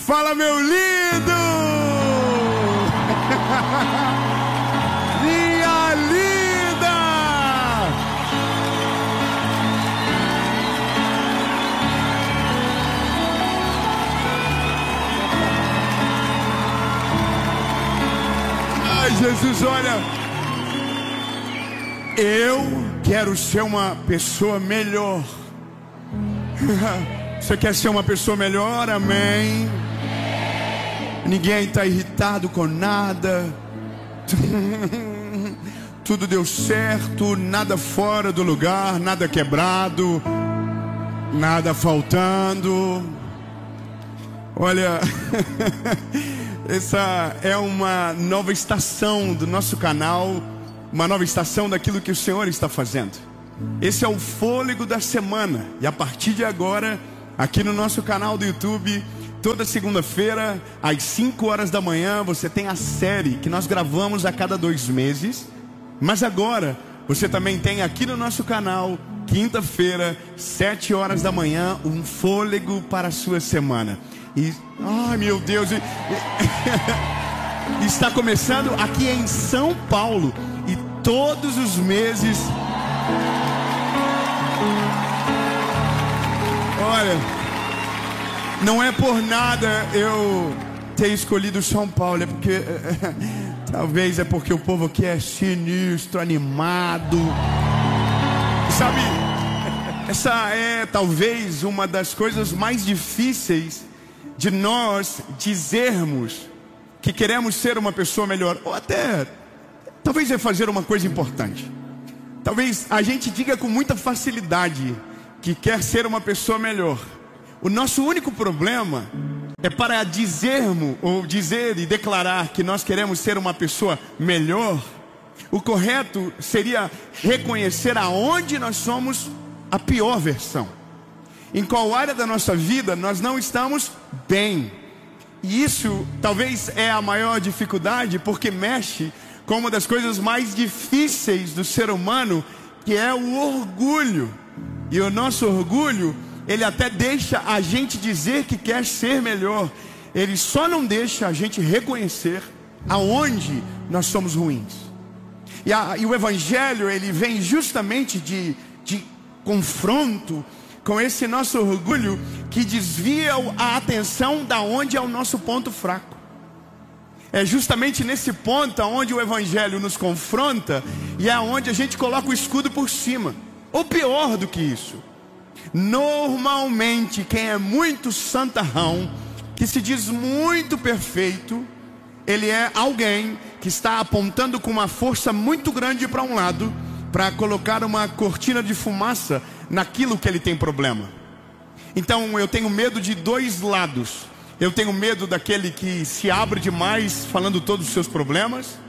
Fala, meu lindo! Minha linda! Ai, Jesus, olha, eu quero ser uma pessoa melhor. Você quer ser uma pessoa melhor? Amém. Ninguém está irritado com nada. Tudo deu certo, nada fora do lugar, nada quebrado, nada faltando. Olha, essa é uma nova estação do nosso canal, uma nova estação daquilo que o Senhor está fazendo. Esse é o fôlego da semana. E a partir de agora, aqui no nosso canal do YouTube, toda segunda-feira, às 5 horas da manhã, você tem a série que nós gravamos a cada 2 meses. Mas agora, você também tem aqui no nosso canal, quinta-feira, 7 horas da manhã, um fôlego para a sua semana. E, ai meu Deus, está começando aqui em São Paulo. E todos os meses... Olha, não é por nada eu ter escolhido São Paulo, é porque talvez é porque o povo aqui é sinistro, animado. Sabe, essa é talvez uma das coisas mais difíceis de nós dizermos que queremos ser uma pessoa melhor, ou até talvez é fazer uma coisa importante. Talvez a gente diga com muita facilidade que quer ser uma pessoa melhor. O nosso único problema é para dizermos, ou dizer e declarar que nós queremos ser uma pessoa melhor. O correto seria reconhecer aonde nós somos a pior versão. Em qual área da nossa vida nós não estamos bem. E isso talvez é a maior dificuldade, porque mexe com uma das coisas mais difíceis do ser humano, que é o orgulho. E o nosso orgulho, ele até deixa a gente dizer que quer ser melhor. Ele só não deixa a gente reconhecer aonde nós somos ruins. E o Evangelho, ele vem justamente de confronto com esse nosso orgulho, que desvia a atenção da onde é o nosso ponto fraco. É justamente nesse ponto onde o Evangelho nos confronta, e é onde a gente coloca o escudo por cima. Ou pior do que isso, normalmente quem é muito santarrão, que se diz muito perfeito, ele é alguém que está apontando com uma força muito grande para um lado, para colocar uma cortina de fumaça naquilo que ele tem problema. Então eu tenho medo de 2 lados. Eu tenho medo daquele que se abre demais falando todos os seus problemas,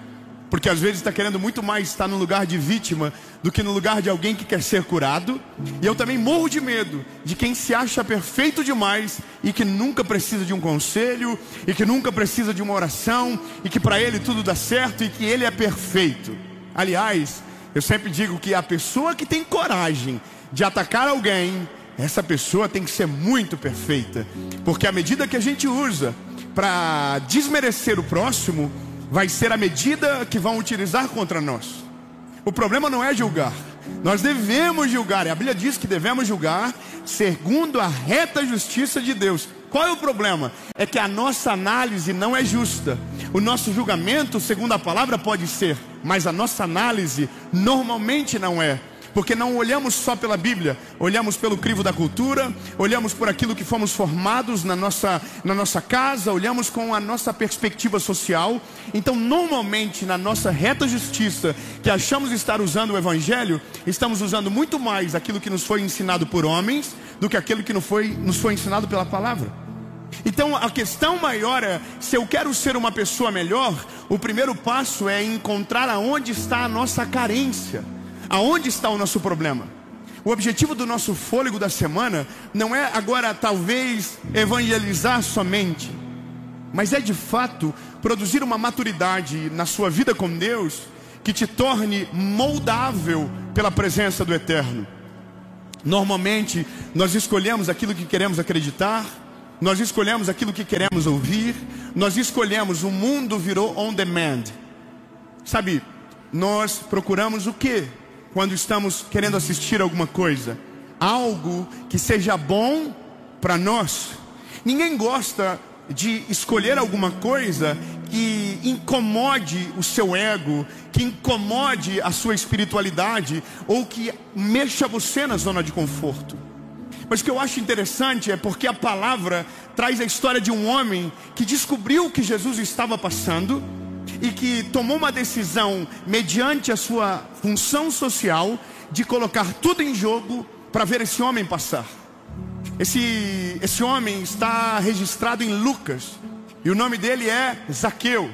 porque às vezes está querendo muito mais estar no lugar de vítima do que no lugar de alguém que quer ser curado. E eu também morro de medo de quem se acha perfeito demais e que nunca precisa de um conselho, e que nunca precisa de uma oração, e que para ele tudo dá certo e que ele é perfeito. Aliás, eu sempre digo que a pessoa que tem coragem de atacar alguém, essa pessoa tem que ser muito perfeita, porque a medida que a gente usa para desmerecer o próximo vai ser a medida que vão utilizar contra nós. O problema não é julgar. Nós devemos julgar, e a Bíblia diz que devemos julgar segundo a reta justiça de Deus. Qual é o problema? É que a nossa análise não é justa. O nosso julgamento, segundo a palavra, pode ser, mas a nossa análise normalmente não é. Porque não olhamos só pela Bíblia, olhamos pelo crivo da cultura, olhamos por aquilo que fomos formados na nossa casa, olhamos com a nossa perspectiva social. Então normalmente na nossa reta justiça, que achamos estar usando o Evangelho, estamos usando muito mais aquilo que nos foi ensinado por homens, do que aquilo que nos foi ensinado pela palavra. Então a questão maior é, se eu quero ser uma pessoa melhor, o primeiro passo é encontrar aonde está a nossa carência. Aonde está o nosso problema? O objetivo do nosso fôlego da semana não é agora talvez evangelizar somente, mas é de fato produzir uma maturidade na sua vida com Deus que te torne moldável pela presença do Eterno. Normalmente nós escolhemos aquilo que queremos acreditar, nós escolhemos aquilo que queremos ouvir, nós escolhemos, o mundo virou on demand. Sabe, nós procuramos o quê? Quando estamos querendo assistir alguma coisa, algo que seja bom para nós. Ninguém gosta de escolher alguma coisa que incomode o seu ego, que incomode a sua espiritualidade, ou que mexa você na zona de conforto. Mas o que eu acho interessante é porque a palavra traz a história de um homem que descobriu o que Jesus estava passando e que tomou uma decisão mediante a sua função social de colocar tudo em jogo para ver esse homem passar. Esse homem está registrado em Lucas e o nome dele é Zaqueu.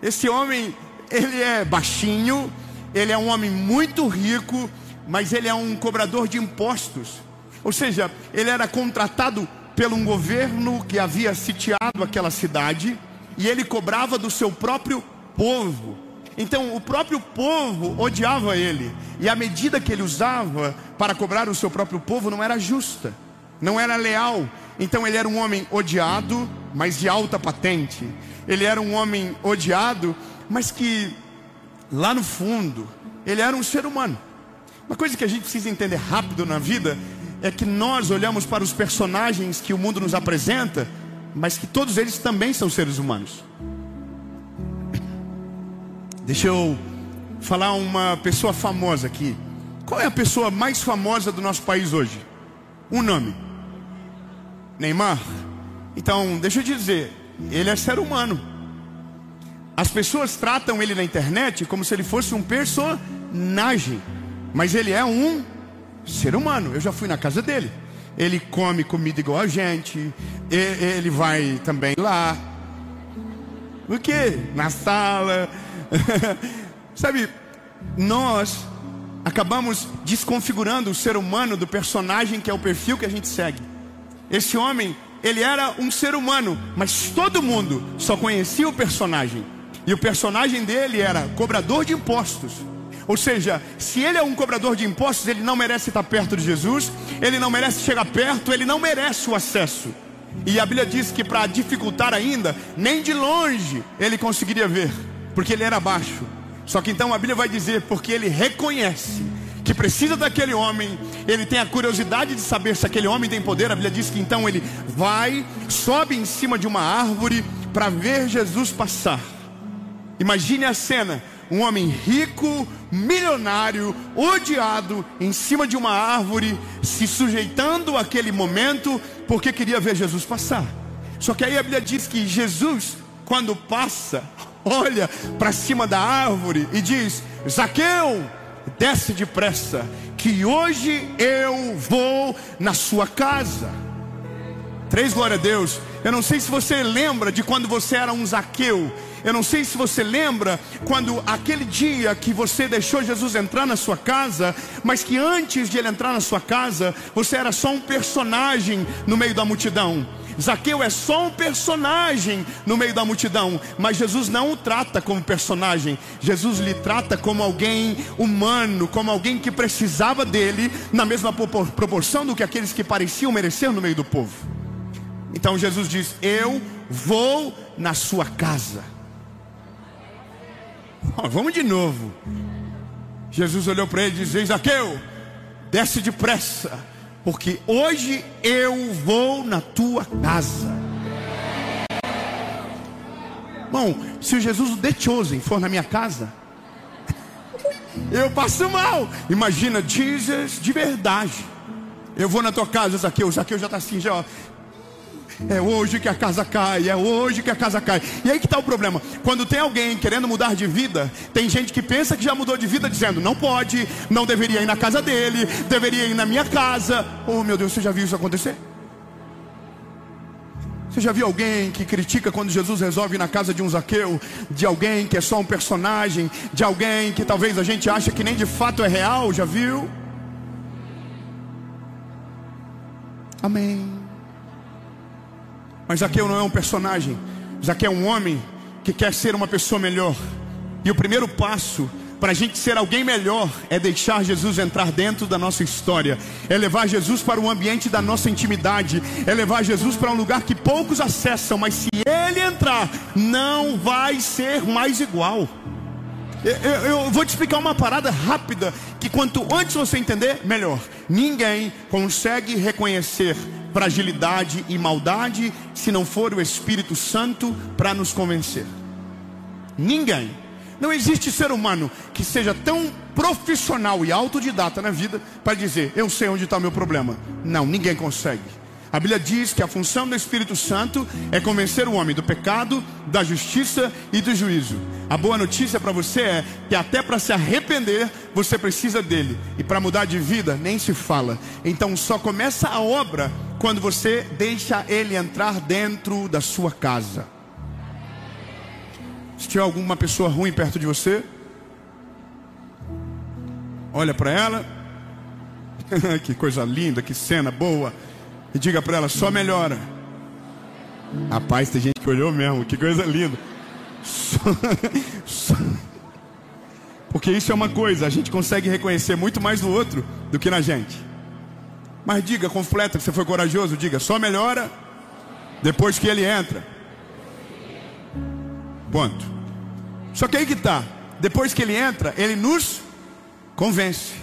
Esse homem, ele é baixinho, ele é um homem muito rico, mas ele é um cobrador de impostos. Ou seja, ele era contratado pelo governo que havia sitiado aquela cidade, e ele cobrava do seu próprio povo. Então o próprio povo odiava ele, e a medida que ele usava para cobrar o seu próprio povo não era justa, não era leal. Então ele era um homem odiado, mas de alta patente. Ele era um homem odiado, mas que lá no fundo ele era um ser humano. Uma coisa que a gente precisa entender rápido na vida é que nós olhamos para os personagens que o mundo nos apresenta, mas que todos eles também são seres humanos. Deixa eu falar uma pessoa famosa aqui. Qual é a pessoa mais famosa do nosso país hoje? Um nome: Neymar. Então, deixa eu te dizer, ele é ser humano. As pessoas tratam ele na internet como se ele fosse um personagem, mas ele é um ser humano. Eu já fui na casa dele. Ele come comida igual a gente. Ele vai também lá. O quê? Na sala. Sabe, nós acabamos desconfigurando o ser humano do personagem que é o perfil que a gente segue. Esse homem, ele era um ser humano, mas todo mundo só conhecia o personagem. E o personagem dele era cobrador de impostos. Ou seja, se ele é um cobrador de impostos, ele não merece estar perto de Jesus, ele não merece chegar perto, ele não merece o acesso. E a Bíblia diz que para dificultar ainda, nem de longe ele conseguiria ver, porque ele era baixo. Só que então a Bíblia vai dizer, porque ele reconhece que precisa daquele homem, ele tem a curiosidade de saber se aquele homem tem poder. A Bíblia diz que então ele vai, sobe em cima de uma árvore para ver Jesus passar. Imagine a cena: um homem rico, milionário, odiado, em cima de uma árvore, se sujeitando àquele momento, porque queria ver Jesus passar. Só que aí a Bíblia diz que Jesus, quando passa, olha para cima da árvore e diz: Zaqueu, desce depressa, que hoje eu vou na sua casa. Três glória a Deus. Eu não sei se você lembra de quando você era um Zaqueu. Eu não sei se você lembra quando aquele dia que você deixou Jesus entrar na sua casa, mas que antes de ele entrar na sua casa, você era só um personagem no meio da multidão. Zaqueu é só um personagem no meio da multidão, mas Jesus não o trata como personagem. Jesus lhe trata como alguém humano, como alguém que precisava dele, na mesma proporção do que aqueles que pareciam merecer no meio do povo. Então Jesus diz: eu vou na sua casa. Vamos de novo. Jesus olhou para ele e disse: Zaqueu, desce depressa, porque hoje eu vou na tua casa. Bom, se o Jesus o The Chosen for na minha casa, eu passo mal. Imagina Jesus de verdade. Eu vou na tua casa, Zaqueu. Zaqueu já está assim, já, ó. É hoje que a casa cai, é hoje que a casa cai. E aí que está o problema: quando tem alguém querendo mudar de vida, tem gente que pensa que já mudou de vida, dizendo: não pode, não deveria ir na casa dele, deveria ir na minha casa. Oh meu Deus, você já viu isso acontecer? Você já viu alguém que critica quando Jesus resolve ir na casa de um Zaqueu? De alguém que é só um personagem, de alguém que talvez a gente ache que nem de fato é real? Já viu? Amém. Mas Zaqueu não é um personagem. Zaqueu é um homem que quer ser uma pessoa melhor. E o primeiro passo para a gente ser alguém melhor, é deixar Jesus entrar dentro da nossa história, é levar Jesus para o ambiente da nossa intimidade, é levar Jesus para um lugar que poucos acessam, mas se Ele entrar, não vai ser mais igual. Eu vou te explicar uma parada rápida, que quanto antes você entender, melhor. Ninguém consegue reconhecer fragilidade e maldade se não for o Espírito Santo para nos convencer. Ninguém. Não existe ser humano que seja tão profissional e autodidata na vida para dizer, eu sei onde está o meu problema. Não, ninguém consegue. A Bíblia diz que a função do Espírito Santo é convencer o homem do pecado, da justiça e do juízo. A boa notícia para você é que até para se arrepender, você precisa dele. E para mudar de vida, nem se fala. Então só começa a obra quando você deixa ele entrar dentro da sua casa. Se tiver alguma pessoa ruim perto de você, olha para ela. Que coisa linda, que cena boa. E diga para ela, só melhora. Rapaz, tem gente que olhou mesmo, que coisa linda. Porque isso é uma coisa, a gente consegue reconhecer muito mais no outro do que na gente. Mas diga, completa que você foi corajoso, diga, só melhora depois que ele entra. Ponto. Só que aí que está, depois que ele entra, ele nos convence.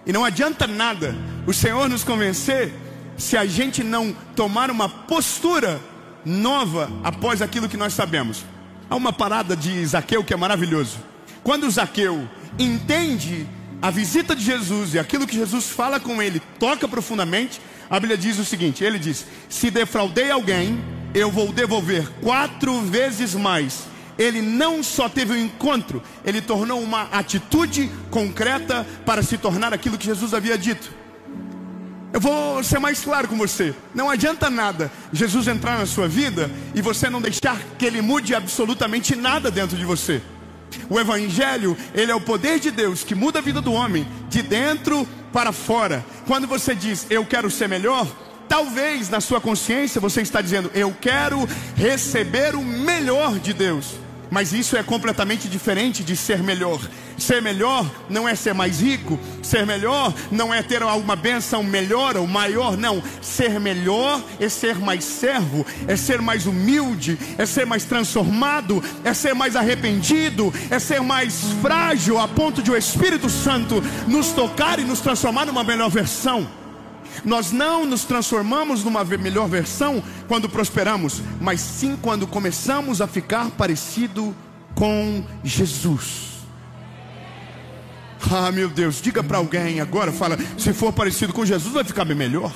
E não adianta nada o Senhor nos convencer se a gente não tomar uma postura nova após aquilo que nós sabemos. Há uma parada de Zaqueu que é maravilhoso. Quando Zaqueu entende a visita de Jesus e aquilo que Jesus fala com ele, toca profundamente, a Bíblia diz o seguinte, ele diz, se defraudei alguém, eu vou devolver 4 vezes mais. Ele não só teve um encontro, ele tornou uma atitude concreta para se tornar aquilo que Jesus havia dito. Eu vou ser mais claro com você. Não adianta nada Jesus entrar na sua vida e você não deixar que ele mude absolutamente nada dentro de você. O Evangelho, ele é o poder de Deus que muda a vida do homem de dentro para fora. Quando você diz, eu quero ser melhor, talvez na sua consciência você está dizendo, eu quero receber o melhor de Deus. Mas isso é completamente diferente de ser melhor. Ser melhor não é ser mais rico. Ser melhor não é ter alguma bênção melhor ou maior. Não, ser melhor é ser mais servo, é ser mais humilde, é ser mais transformado, é ser mais arrependido, é ser mais frágil a ponto de o Espírito Santo nos tocar e nos transformar numa melhor versão. Nós não nos transformamos numa melhor versão quando prosperamos, mas sim quando começamos a ficar parecido com Jesus. Ah, meu Deus, diga para alguém agora, fala, se for parecido com Jesus vai ficar bem melhor.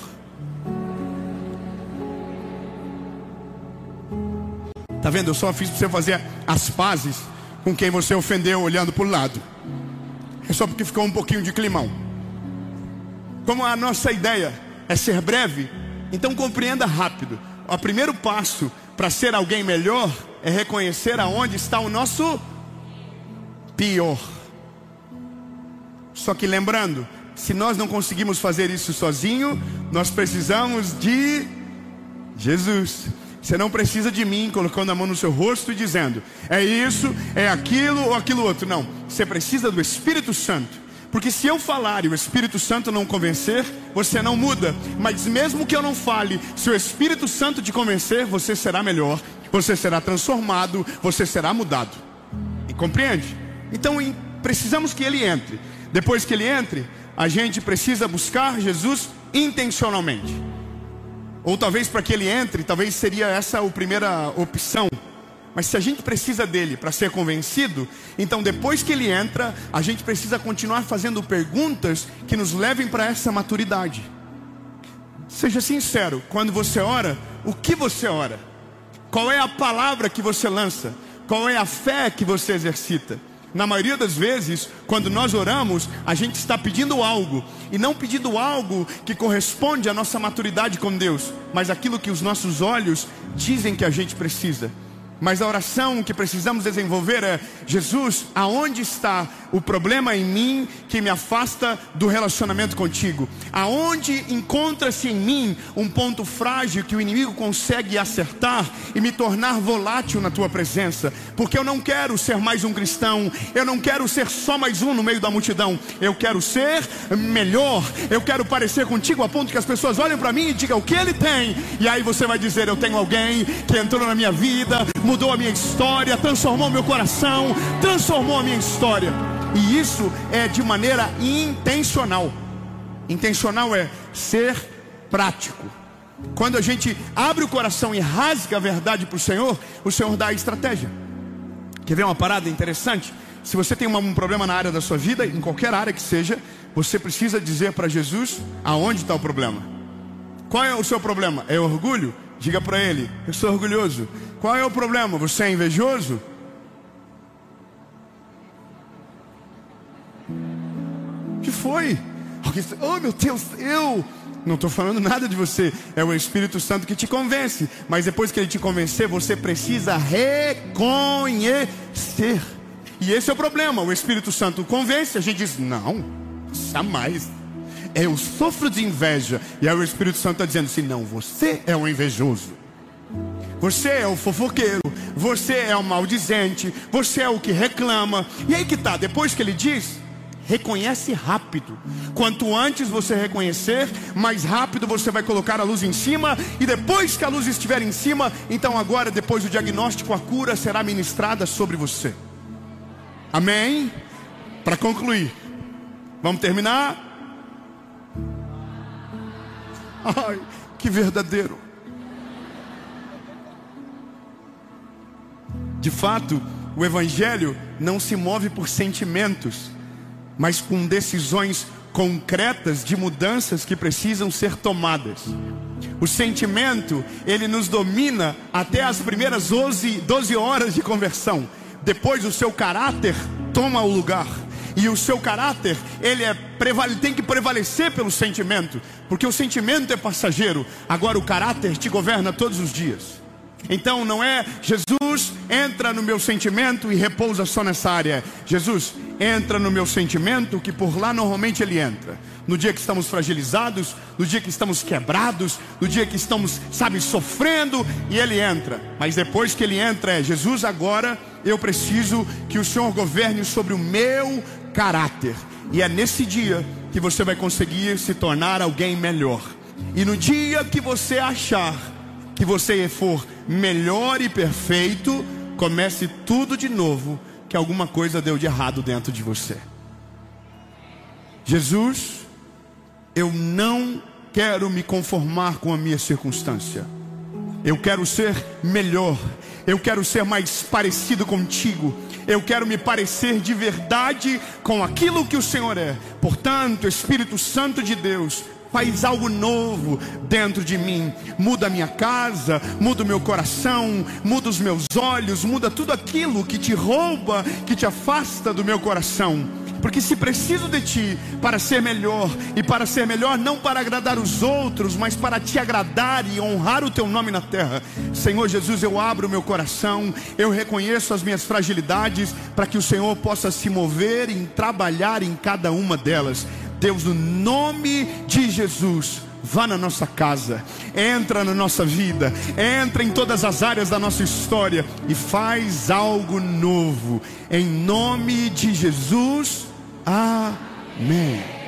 Tá vendo? Eu só fiz para você fazer as pazes com quem você ofendeu olhando para o lado. É só porque ficou um pouquinho de climão. Como a nossa ideia é ser breve, então compreenda rápido. O primeiro passo para ser alguém melhor é reconhecer aonde está o nosso pior. Só que lembrando, se nós não conseguimos fazer isso sozinho, nós precisamos de Jesus. Você não precisa de mim colocando a mão no seu rosto e dizendo, é isso, é aquilo ou aquilo outro. Não, você precisa do Espírito Santo. Porque se eu falar e o Espírito Santo não convencer, você não muda. Mas mesmo que eu não fale, se o Espírito Santo te convencer, você será melhor, você será transformado, você será mudado. E compreende? Então precisamos que ele entre. Depois que ele entre, a gente precisa buscar Jesus intencionalmente. Ou talvez para que ele entre, talvez seria essa a primeira opção. Mas se a gente precisa dele para ser convencido, então depois que ele entra, a gente precisa continuar fazendo perguntas que nos levem para essa maturidade. Seja sincero, quando você ora, o que você ora? Qual é a palavra que você lança? Qual é a fé que você exercita? Na maioria das vezes, quando nós oramos, a gente está pedindo algo, e não pedindo algo que corresponde à nossa maturidade com Deus, mas aquilo que os nossos olhos dizem que a gente precisa. Mas a oração que precisamos desenvolver é: Jesus, aonde está o problema em mim que me afasta do relacionamento contigo? Aonde encontra-se em mim um ponto frágil que o inimigo consegue acertar e me tornar volátil na tua presença? Porque eu não quero ser mais um cristão, eu não quero ser só mais um no meio da multidão, eu quero ser melhor, eu quero parecer contigo a ponto que as pessoas olhem para mim e digam: o que ele tem? E aí você vai dizer: eu tenho alguém que entrou na minha vida, mudou a minha história, transformou meu coração, transformou a minha história. E isso é de maneira intencional. Intencional é ser prático. Quando a gente abre o coração e rasga a verdade para o Senhor dá a estratégia. Quer ver uma parada interessante? Se você tem um problema na área da sua vida, em qualquer área que seja, você precisa dizer para Jesus aonde está o problema. Qual é o seu problema? É orgulho? Diga para ele: eu sou orgulhoso. Qual é o problema? Você é invejoso? O que foi? Oh meu Deus, eu não estou falando nada de você. É o Espírito Santo que te convence. Mas depois que ele te convencer, você precisa reconhecer. E esse é o problema. O Espírito Santo convence, a gente diz: não, jamais. Eu sofro de inveja. E aí o Espírito Santo está dizendo assim: não, você é o invejoso, você é o fofoqueiro, você é o maldizente, você é o que reclama. E aí que tá, depois que ele diz, reconhece rápido. Quanto antes você reconhecer, mais rápido você vai colocar a luz em cima. E depois que a luz estiver em cima, então agora, depois do diagnóstico, a cura será ministrada sobre você. Amém? Para concluir, vamos terminar? Ai, que verdadeiro. De fato, o Evangelho não se move por sentimentos, mas com decisões concretas de mudanças que precisam ser tomadas. O sentimento, ele nos domina até as primeiras 12 horas de conversão. Depois o seu caráter toma o lugar. E o seu caráter, ele tem que prevalecer pelo sentimento, porque o sentimento é passageiro. Agora o caráter te governa todos os dias. Então não é Jesus entra no meu sentimento e repousa só nessa área. Jesus entra no meu sentimento, que por lá normalmente ele entra. No dia que estamos fragilizados, no dia que estamos quebrados, no dia que estamos, sofrendo, e ele entra. Mas depois que ele entra Jesus, agora eu preciso que o Senhor governe sobre o meu caráter. E é nesse dia que você vai conseguir se tornar alguém melhor. E no dia que você achar que você for melhor e perfeito, comece tudo de novo, que alguma coisa deu de errado dentro de você. Jesus, eu não quero me conformar com a minha circunstância. Eu quero ser melhor. Eu quero ser mais parecido contigo. Eu quero me parecer de verdade com aquilo que o Senhor é. Portanto, Espírito Santo de Deus, faz algo novo dentro de mim. Muda a minha casa, muda o meu coração, muda os meus olhos, muda tudo aquilo que te rouba, que te afasta do meu coração. Porque se preciso de ti para ser melhor, e para ser melhor não para agradar os outros, mas para te agradar e honrar o teu nome na terra. Senhor Jesus, eu abro o meu coração, eu reconheço as minhas fragilidades, para que o Senhor possa se mover e trabalhar em cada uma delas. Deus, no nome de Jesus, vá na nossa casa, entra na nossa vida, entra em todas as áreas da nossa história e faz algo novo. Em nome de Jesus, amém.